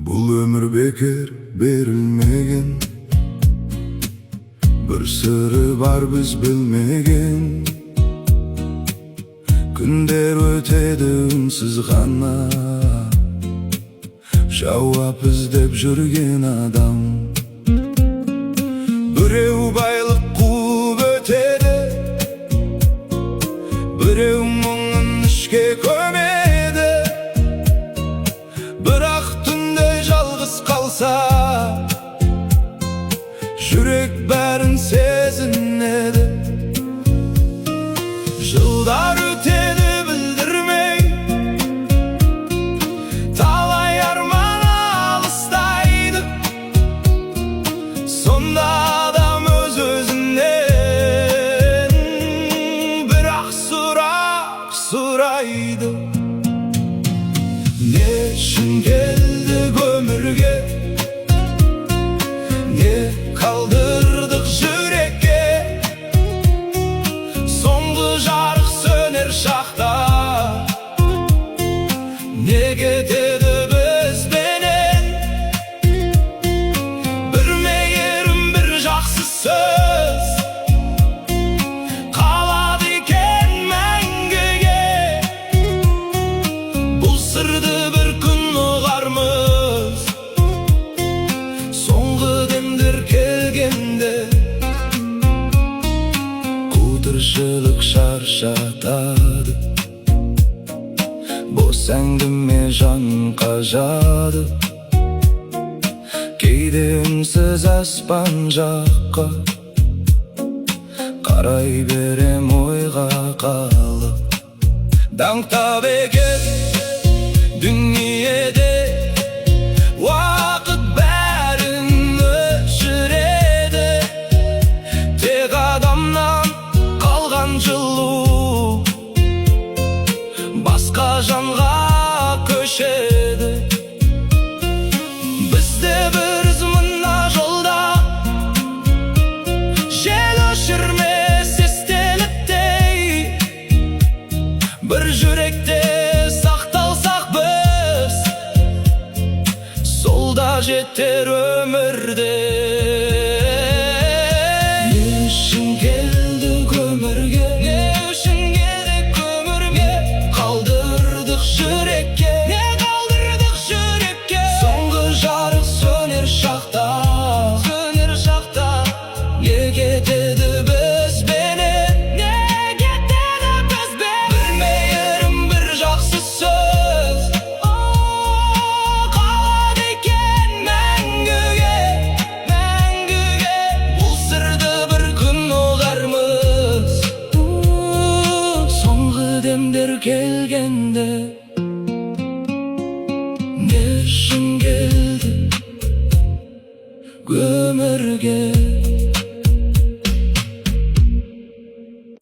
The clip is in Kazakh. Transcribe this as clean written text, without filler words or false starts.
Бұл өмір бекер берілмеген, бір сыры бар біз білмеген. Күндер өтеді үнсіз ғана, жауап іздеп жүрген адам. Біреу байлық қуып өтеді, біреу мұңын ішке көмеді. Бірақ түнде жалғыз қалса, жүрек бәрін сезінеді. Жылдар өтеді білдірмей, талай арман алыстайды. Сонда адам өз-өзінен бірақ сұрайды. Не үшін келдік өмірге, не қалдырдық жүрекке? Соңғы жарық сөнер шақта, не кетеді бізбенен? Бір мейірім, бір жақсы сөз қалады екен мәңгіге. Бұл сырды бір күн ұғармыз, соңғы демдер келгенде. Тіршілік шаршатады, бос әңгіме жан қажады. Кейде үнсіз аспан жаққа қарай берем ойға қалып. Даңқтап екен дүниеде, уақыт бәрін өшіреді. Тек адамнан жылу басқа жанға көшеді. Бізде біріз мына жолда, жел өшірмес естеліктей. Бір жүректе сақталсақ біз, сол да жетер өмірде. Demler gelgende